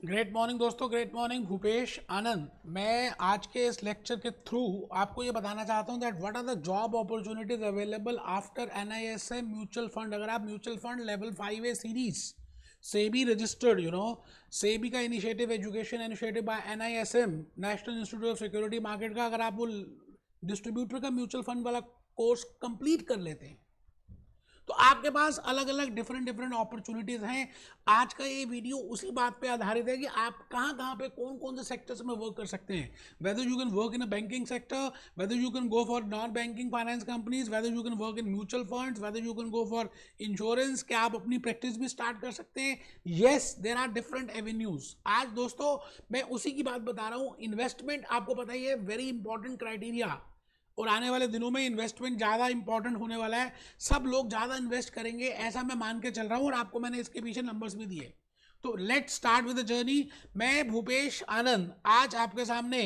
Great morning दोस्तों, great morning. Bhupesh आनंद। मैं आज के इस लेक्चर के थ्रू आपको ये बताना चाहता हूँ that what are the job opportunities available after NISM mutual fund. अगर आप mutual fund level 5A series SEBI registered SEBI का initiative, education initiative by NISM, national institute of security market का, अगर आप वो डिस्ट्रीब्यूटर का म्यूचुअल फंड वाला कोर्स कंप्लीट कर लेते हैं तो आपके पास अलग अलग डिफरेंट अपॉर्चुनिटीज हैं। आज का ये वीडियो उसी बात पे आधारित है कि आप कहाँ पे कौन कौन से सेक्टर्स में वर्क कर सकते हैं। Whether you can work in a banking sector, whether you can go for non banking finance companies, whether you can work in mutual funds, whether you can go for insurance. क्या आप अपनी practice भी start कर सकते हैं? Yes, there are different avenues. आज दोस्तों मैं उसी की बात बता रहा हूँ। इन्वेस्टमेंट आपको पता ही है, वेरी इंपॉर्टेंट क्राइटेरिया, और आने वाले दिनों में इन्वेस्टमेंट ज़्यादा इंपॉर्टेंट होने वाला है। सब लोग ज़्यादा इन्वेस्ट करेंगे ऐसा मैं मान के चल रहा हूँ, और आपको मैंने इसके पीछे नंबर्स भी दिए। तो let's start with the journey. मैं भूपेश आनंद आज आपके सामने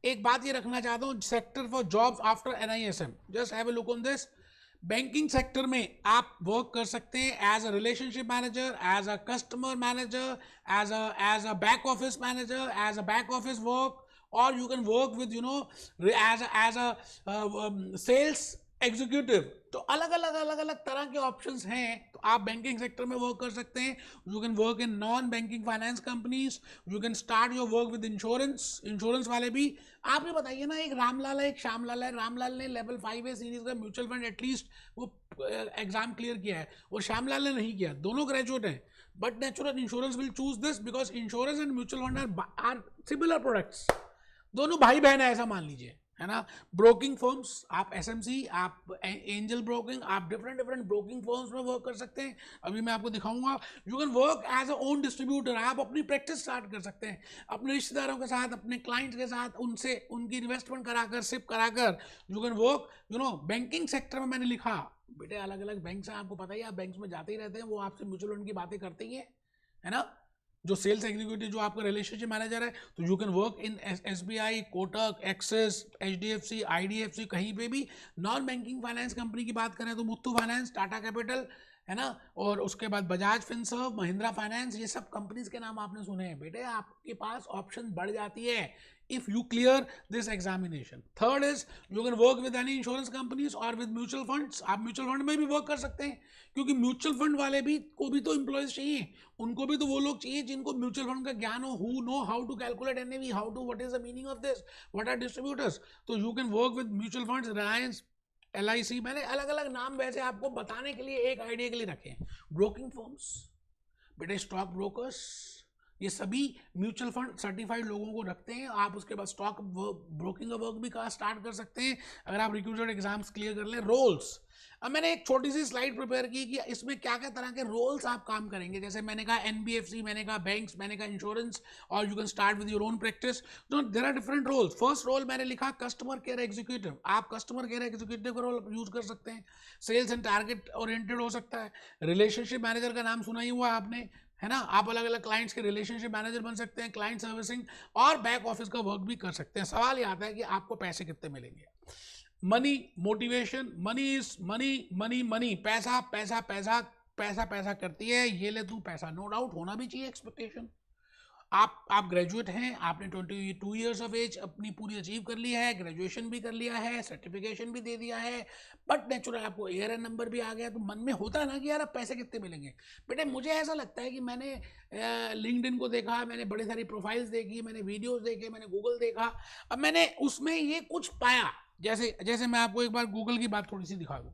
एक बात ये रखना चाहता हूँ, sector for jobs after NISM। Just have a look on this. Banking sector में आप वर्क कर सकते हैं as a relationship manager, as a customer manager, as a back office manager, as a back office work, or you can work with as a sales executive. तो अलग अलग तरह के ऑप्शंस हैं। तो आप बैंकिंग सेक्टर में वर्क कर सकते हैं। You can work in non banking finance companies, you can start your work with insurance वाले भी। आप ये बताइए ना, एक रामलाल है, एक श्यामलाल है। रामलाल ने लेवल 5A सीरीज का म्यूचुअल फंड एटलीस्ट वो एग्जाम क्लियर किया है, और श्यामलाल ने नहीं किया। दोनों ग्रेजुएट हैं, but natural insurance will choose this because insurance and mutual fund are similar products. दोनों भाई बहन है ऐसा मान लीजिए, है ना। ब्रोकिंग फर्म्स, आप SMC, आप एंजल ब्रोकिंग, आप डिफरेंट ब्रोकिंग फर्म्स में वर्क कर सकते हैं। अभी मैं आपको दिखाऊंगा। You can work as a own distributor. आप अपनी प्रैक्टिस स्टार्ट कर सकते हैं अपने रिश्तेदारों के साथ, अपने क्लाइंट्स के साथ, उनसे उनकी इन्वेस्टमेंट कराकर, सिप कराकर। You can work banking sector में। मैंने लिखा बेटे अलग अलग बैंक हैं, आपको पता ही, आप बैंक में जाते ही रहते हैं, वो आपसे म्यूचुअल फंड की बातें करते ही है ना। जो सेल्स एग्जीक्यूटिव, जो आपका रिलेशनशिप मैनेजर है, तो you can work in SBI, Kotak, axis, HDFC, IDFC, कहीं पे भी। नॉन बैंकिंग फाइनेंस कंपनी की बात करें तो मुथ्थू फाइनेंस, टाटा कैपिटल, है ना, और उसके बाद बजाज फिनसर्व, महिंद्रा फाइनेंस, ये सब कंपनीज के नाम आपने सुने हैं। बेटे आपके पास ऑप्शन बढ़ जाती है if you clear this examination. Third is you can work with any insurance companies or with mutual funds. आप म्यूचुअल फंड में भी वर्क कर सकते हैं, क्योंकि म्यूचुअल फंड वाले भी को भी तो एम्प्लॉयज चाहिए। उनको भी तो वो लोग चाहिए जिनको म्यूचुअल फंड का ज्ञान हो, who know how to calculate NAV, how to, what is the meaning of this, what are distributors. तो you can work with mutual funds, Reliance, LIC। मैंने अलग अलग नाम वैसे आपको बताने के लिए, एक आइडिया के लिए रखे हैं। ब्रोकिंग फर्म्स, बेटे स्टॉक ब्रोकर्स, ये सभी म्यूचुअल फंड सर्टिफाइड लोगों को रखते हैं। आप उसके बाद स्टॉक ब्रोकिंग का वर्क भी स्टार्ट कर सकते हैं अगर आप रिक्रूटेड एग्जाम्स क्लियर कर लें। रोल्स, अब मैंने एक छोटी सी स्लाइड प्रिपेयर की कि इसमें क्या क्या तरह के रोल्स आप काम करेंगे। जैसे मैंने कहा NBFC, मैंने कहा बैंक्स, मैंने कहा इंश्योरेंस, और you can start with your own practice. तो there are different roles. First role मैंने लिखा कस्टमर केयर एग्जीक्यूटिव। आप कस्टमर केयर एग्जीक्यूटिव का रोल यूज कर सकते हैं। सेल्स एंड टारगेट ओरिएंटेड हो सकता है। रिलेशनशिप मैनेजर का नाम सुना ही हुआ आपने, है ना। आप अलग अलग क्लाइंट्स के रिलेशनशिप मैनेजर बन सकते हैं, क्लाइंट सर्विसिंग और बैक ऑफिस का वर्क भी कर सकते हैं। सवाल ये आता है कि आपको पैसे कितने मिलेंगे। Money motivation, money is money, money money, पैसा पैसा पैसा पैसा पैसा करती है, ये ले तू पैसा। नो डाउट होना भी चाहिए एक्सपेक्टेशन। आप ग्रेजुएट हैं, आपने 22 ईयर्स ऑफ एज अपनी पूरी अचीव कर लिया है, ग्रेजुएशन भी कर लिया है, सर्टिफिकेशन भी दे दिया है, बट नेचुरल आपको ARN नंबर भी आ गया, तो मन में होता है ना कि यार अब पैसे कितने मिलेंगे। बेटे मुझे ऐसा लगता है कि मैंने लिंक्डइन को देखा, मैंने बड़ी सारी प्रोफाइल्स देखी, मैंने वीडियोस देखे, मैंने गूगल देखा, अब मैंने उसमें ये कुछ पाया। जैसे जैसे मैं आपको एक बार गूगल की बात थोड़ी सी दिखा दूँ,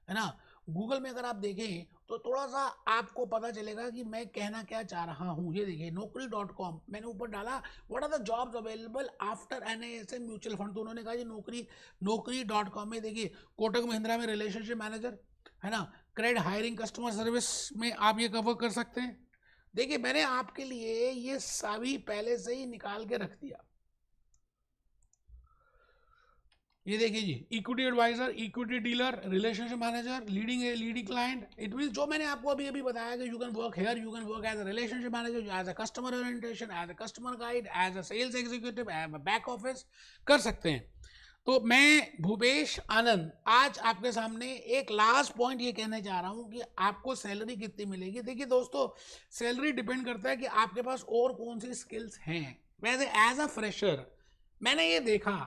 है ना। गूगल में अगर आप देखें तो थोड़ा सा आपको पता चलेगा कि मैं कहना क्या चाह रहा हूँ। ये देखिए Naukri.com, मैंने ऊपर डाला what are the jobs available after NISM mutual fund, तो उन्होंने कहा जी Naukri.com में देखिए कोटक महिंद्रा में रिलेशनशिप मैनेजर, है ना। क्रेड हायरिंग कस्टमर सर्विस में आप ये कवर कर सकते हैं। देखिए मैंने आपके लिए ये सभी पहले से ही निकाल के रख दिया। ये देखिए जी, equity advisor, equity dealer, relationship manager, leading client. It mean जो मैंने आपको अभी अभी बताया कि you can work here, you can work as a relationship manager, as a customer orientation, as a customer guide, as a sales executive, as a back office कर सकते हैं। तो मैं भूपेश आनंद आज आपके सामने एक लास्ट पॉइंट ये कहना चाह रहा हूं कि आपको सैलरी कितनी मिलेगी। देखिए दोस्तों, सैलरी डिपेंड करता है कि आपके पास और कौन सी स्किल्स हैं। वैसे एज अ फ्रेशर मैंने ये देखा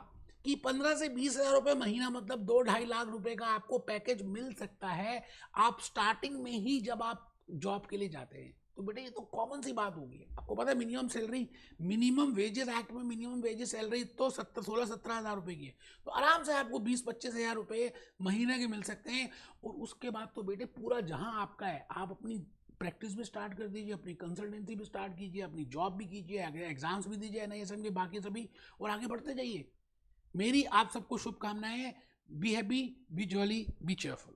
कि 15 से 20 हज़ार रुपये महीना, मतलब 2-2.5 लाख रुपए का आपको पैकेज मिल सकता है आप स्टार्टिंग में ही जब आप जॉब के लिए जाते हैं। तो बेटे ये तो कॉमन सी बात होगी। आपको पता है minimum salary, minimum wages act में मिनिमम वेजेस सैलरी तो 16-17 हज़ार रुपए की है। तो आराम से आपको 20-25 हज़ार रुपये महीने के मिल सकते हैं। और उसके बाद तो बेटे पूरा जहां आपका है, आप अपनी प्रैक्टिस भी स्टार्ट कर दीजिए, अपनी कंसल्टेंसी भी स्टार्ट कीजिए, अपनी जॉब भी कीजिए, आगे एग्जाम्स भी दीजिए NISM के बाकी सभी, और आगे बढ़ते जाइए। मेरी आप सबको शुभकामनाएं। Be happy, B jolly, B cheerful.